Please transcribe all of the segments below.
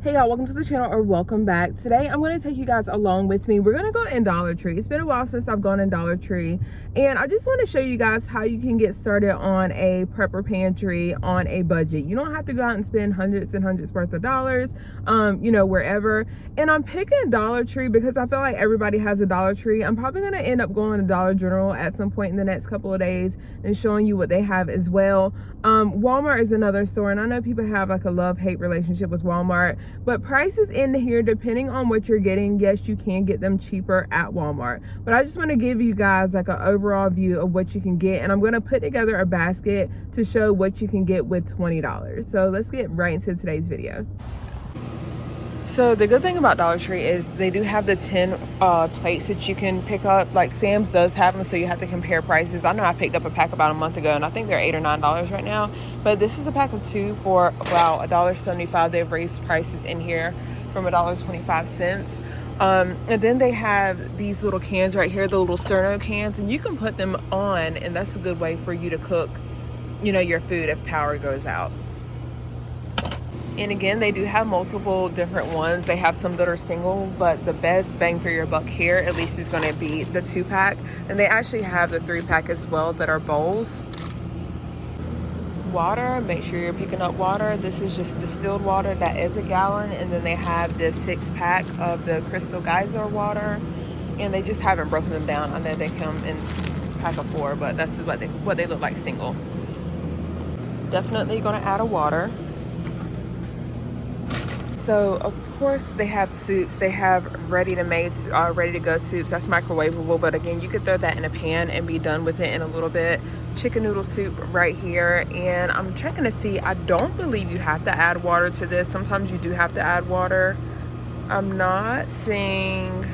Hey y'all, welcome to the channel or welcome back. Today I'm going to take you guys along with me. We're going to go in Dollar Tree. It's been a while since I've gone in Dollar Tree, and I just want to show you guys how you can get started on a prepper pantry on a budget. You don't have to go out and spend hundreds and hundreds worth of dollars wherever. And I'm picking Dollar Tree because I feel like everybody has a Dollar Tree. I'm probably going to end up going to Dollar General at some point in the next couple of days and showing you what they have as well. Walmart is another store, and I know people have like a love-hate relationship with Walmart, but prices in here, depending on what you're getting, yes, you can get them cheaper at Walmart. But I just want to give you guys like an overall view of what you can get, and I'm going to put together a basket to show what you can get with $20. So let's get right into today's video. So the good thing about Dollar Tree is they do have the 10 plates that you can pick up. Like Sam's does have them, so you have to compare prices. I know I picked up a pack about a month ago, and I think they're $8 or $9 right now. But this is a pack of 2 for about $1.75. They've raised prices in here from $1.25. And then they have these little cans right here, the little sterno cans, and you can put them on, and that's a good way for you to cook, your food if power goes out. And again, they do have multiple different ones. They have some that are single, but the best bang for your buck here, at least, is going to be the 2-pack. And they actually have the 3-pack as well that are bowls. Water, make sure you're picking up water. This is just distilled water that is a gallon. And then they have the 6-pack of the Crystal Geyser water. And they just haven't broken them down. I know they come in a pack of 4, but that's what they look like single. Definitely going to add a water. So of course they have soups. They have ready to go soups. That's microwavable, but again, you could throw that in a pan and be done with it in a little bit. Chicken noodle soup right here. And I'm checking to see, I don't believe you have to add water to this. Sometimes you do have to add water. I'm not seeing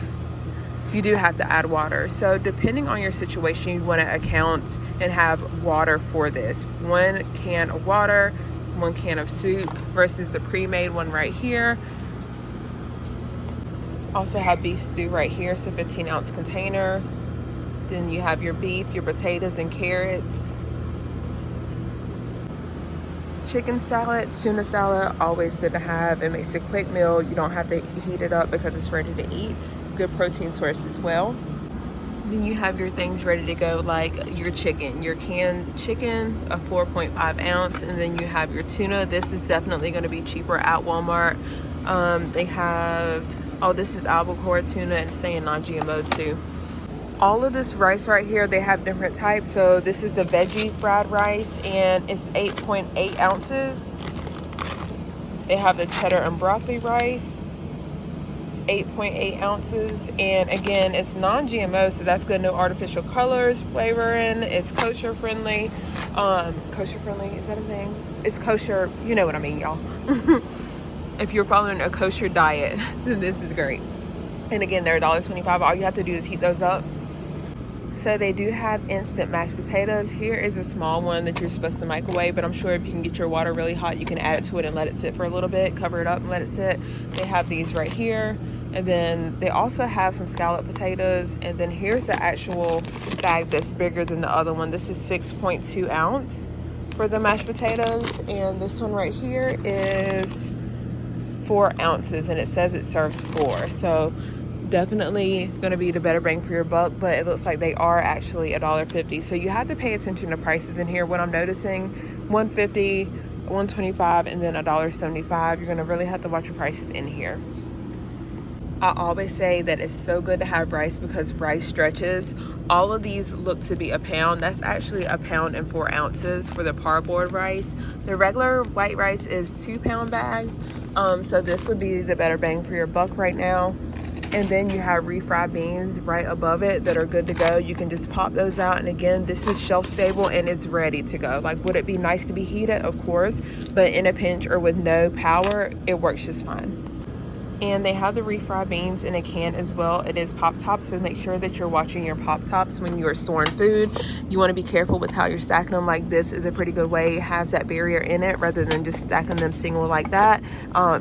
you do have to add water. So depending on your situation, you want to account and have water for this. 1 can of water, 1 can of soup versus the pre-made one right here. Also have beef stew right here. It's a 15-ounce container. Then you have your beef, your potatoes and carrots. Chicken salad, tuna salad, always good to have. It makes a quick meal. You don't have to heat it up because it's ready to eat. Good protein source as well. Then you have your things ready to go, like your chicken, your canned chicken, a 4.5 ounce, and then you have your tuna. This is definitely going to be cheaper at Walmart. They have, this is albacore tuna, and it's saying non-GMO too. All of this rice right here, they have different types. So this is the veggie fried rice, and it's 8.8 ounces. They have the cheddar and broccoli rice, 8.8 ounces, and again, it's non-GMO, so that's good. No artificial colors, flavoring. It's kosher friendly. Kosher friendly, is that a thing? It's kosher, you know what I mean, y'all. If you're following a kosher diet, then this is great. And again, they're $1.25. All you have to do is heat those up. So they do have instant mashed potatoes. Here is a small one that you're supposed to microwave, but I'm sure if you can get your water really hot, you can add it to it and let it sit for a little bit, cover it up and let it sit. They have these right here. And then they also have some scalloped potatoes. And then here's the actual bag that's bigger than the other one. This is 6.2 ounce for the mashed potatoes. And this one right here is 4 ounces, and it says it serves 4. So definitely going to be the better bang for your buck, but it looks like they are actually $1.50. So you have to pay attention to prices in here. What I'm noticing, $1.50, $1.25, and then $1.75. You're going to really have to watch your prices in here. I always say that it's so good to have rice because rice stretches. All of these look to be a pound. That's actually a pound and 4 ounces for the parboiled rice. The regular white rice is 2-pound bag. So this would be the better bang for your buck right now. And then you have refried beans right above it that are good to go. You can just pop those out. And again, this is shelf stable and it's ready to go. Like, would it be nice to be heated? Of course. But in a pinch or with no power, it works just fine. And they have the refried beans in a can as well. It is pop tops, so make sure that you're watching your pop tops when you are storing food. You want to be careful with how you're stacking them. Like this is a pretty good way. It has that barrier in it rather than just stacking them single like that.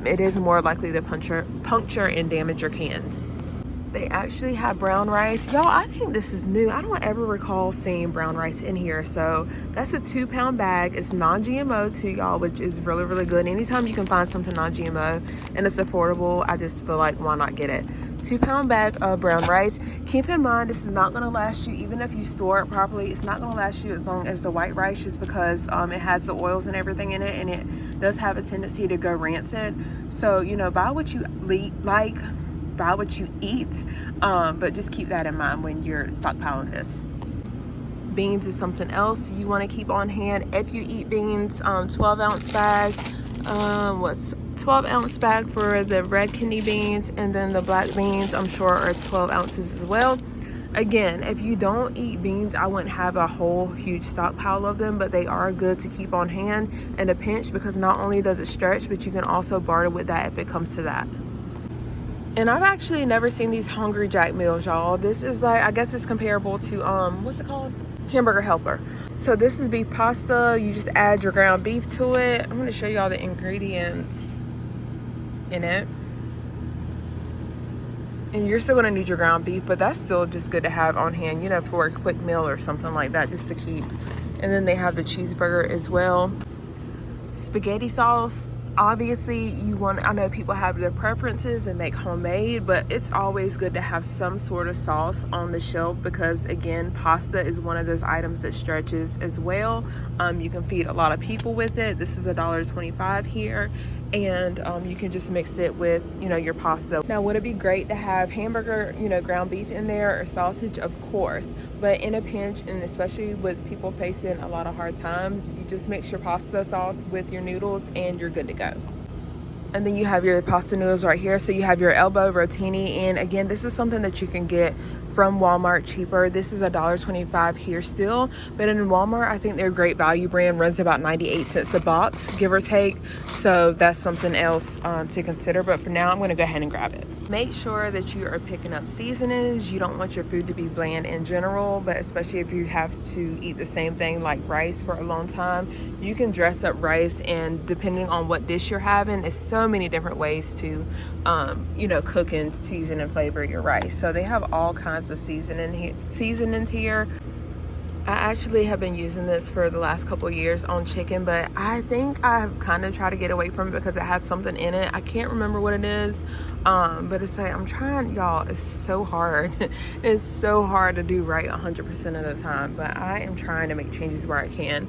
It is more likely to puncture and damage your cans. They actually have brown rice. Y'all, I think this is new. I don't ever recall seeing brown rice in here. So that's a 2-pound bag. It's non-GMO too, y'all, which is really, really good. Anytime you can find something non-GMO and it's affordable, I just feel like why not get it? 2-pound bag of brown rice. Keep in mind, this is not going to last you, even if you store it properly, it's not going to last you as long as the white rice, just because it has the oils and everything in it, and it does have a tendency to go rancid. So, you know, buy what you buy what you eat, but just keep that in mind when you're stockpiling this. Beans is something else you want to keep on hand. If you eat beans, 12-ounce bag. What's 12-ounce bag for the red kidney beans, and then the black beans I'm sure are 12 ounces as well. Again, if you don't eat beans, I wouldn't have a whole huge stockpile of them, but they are good to keep on hand in a pinch, because not only does it stretch, but you can also barter with that if it comes to that. And I've actually never seen these Hungry Jack meals, y'all. This is like, I guess it's comparable to what's it called? Hamburger Helper. So this is beef pasta. You just add your ground beef to it. I'm going to show y'all the ingredients in it. And you're still going to need your ground beef, but that's still just good to have on hand, you know, for a quick meal or something like that, just to keep. And then they have the cheeseburger as well. Spaghetti sauce. Obviously, I know people have their preferences and make homemade, but it's always good to have some sort of sauce on the shelf, because again, pasta is one of those items that stretches as well. You can feed a lot of people with it. This is $1.25 here, and you can just mix it with, you know, your pasta. Now, would it be great to have hamburger, you know, ground beef in there, or sausage? Of course, but in a pinch, and especially with people facing a lot of hard times, you just mix your pasta sauce with your noodles and you're good to go. And then you have your pasta noodles right here. So you have your elbow rotini, and again, this is something that you can get from Walmart cheaper. This is $1.25 here still, but in Walmart, I think they're a great value brand. Runs about 98 cents a box, give or take. So that's something else to consider, but for now, I'm gonna go ahead and grab it. Make sure that you are picking up seasonings. You don't want your food to be bland in general, but especially if you have to eat the same thing like rice for a long time, you can dress up rice, and depending on what dish you're having, there's so many different ways to you know, cook and season and flavor your rice. So they have all kinds of seasonings here. I actually have been using this for the last couple of years on chicken, but I think I've kind of tried to get away from it because it has something in it. I can't remember what it is, but it's like, I'm trying, y'all, it's so hard. It's so hard to do right 100% of the time, but I am trying to make changes where I can.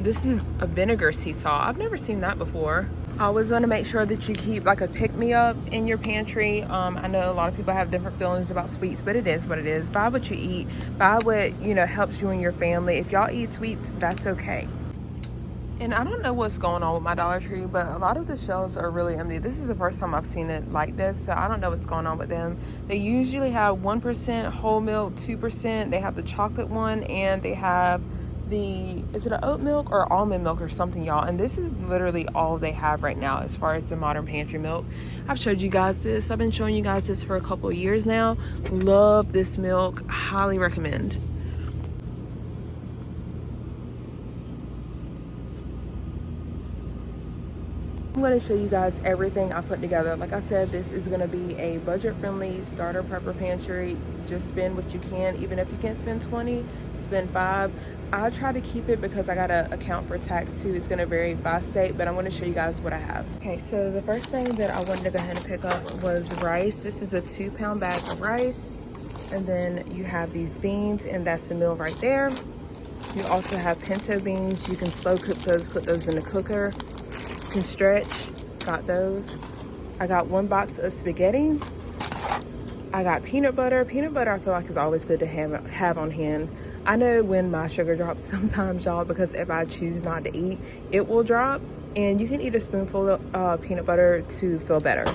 This is a vinegar sea salt. I've never seen that before. I always want to make sure that you keep like a pick-me-up in your pantry. I know a lot of people have different feelings about sweets, but it is what it is. Buy what you eat. Buy what, you know, helps you and your family. If y'all eat sweets, that's okay. And I don't know what's going on with my Dollar Tree, but a lot of the shelves are really empty. This is the first time I've seen it like this, so I don't know what's going on with them. They usually have 1% whole milk, 2%. They have the chocolate one, and they have is it an oat milk or almond milk or something, y'all? And this is literally all they have right now as far as the modern pantry milk. I've showed you guys this. I've been showing you guys this for a couple of years now. Love this milk. Highly recommend. I'm going to show you guys everything I put together. Like I said, this is going to be a budget-friendly starter prepper pantry. Just spend what you can. Even if you can't spend 20, spend 5. I try to keep it because I got to account for tax too. It's going to vary by state, but I'm going to show you guys what I have. Okay, so the first thing that I wanted to go ahead and pick up was rice. This is a 2-pound bag of rice. And then you have these beans, and that's the meal right there. You also have pinto beans. You can slow cook those, put those in the cooker. You can stretch, got those. I got 1 box of spaghetti. I got peanut butter. Peanut butter I feel like is always good to have on hand. I know when my sugar drops sometimes, y'all, because if I choose not to eat, it will drop. And you can eat a spoonful of peanut butter to feel better.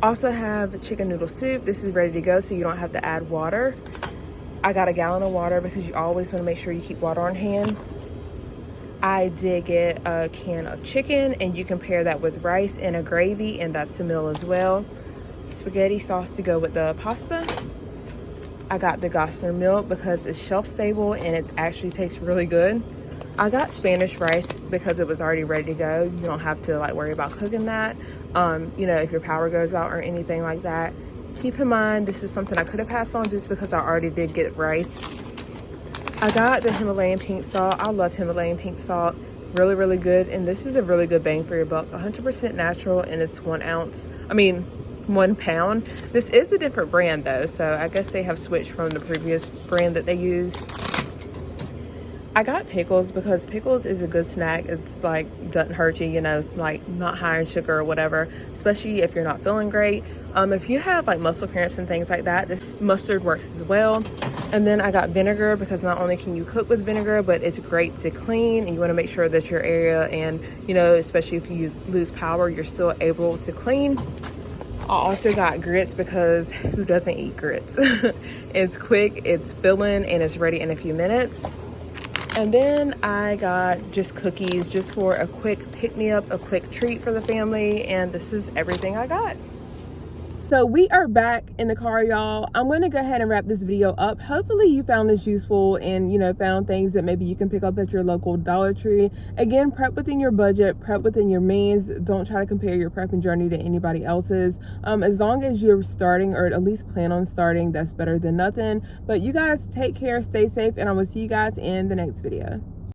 Also have chicken noodle soup. This is ready to go, so you don't have to add water. I got a gallon of water because you always want to make sure you keep water on hand. I did get a can of chicken, and you can pair that with rice and a gravy, and that's the meal as well. Spaghetti sauce to go with the pasta. I got the Gosler milk because it's shelf stable and it actually tastes really good. I got Spanish rice because it was already ready to go. You don't have to like worry about cooking that. You know, if your power goes out or anything like that, Keep in mind, this is something I could have passed on just because I already did get rice. I got the Himalayan pink salt. I love Himalayan pink salt. Really, really good. And this is a really good bang for your buck. 100% natural, and it's 1 pound. This is a different brand though, so I guess they have switched from the previous brand that they used. I got pickles because pickles is a good snack. It's like, doesn't hurt you, you know, it's like not high in sugar or whatever, especially if you're not feeling great. If you have like muscle cramps and things like that, this mustard works as well. And then I got vinegar because not only can you cook with vinegar, but it's great to clean, and you want to make sure that your area, and you know, especially if you lose power, you're still able to clean. I also got grits because who doesn't eat grits? It's quick, it's filling, and it's ready in a few minutes. And then I got just cookies just for a quick pick-me-up, a quick treat for the family, and this is everything I got. So we are back in the car, y'all. I'm going to go ahead and wrap this video up. Hopefully you found this useful and, you know, found things that maybe you can pick up at your local Dollar Tree. Again, prep within your budget, prep within your means. Don't try to compare your prepping journey to anybody else's. As long as you're starting, or at least plan on starting, that's better than nothing. But you guys take care, stay safe, and I will see you guys in the next video.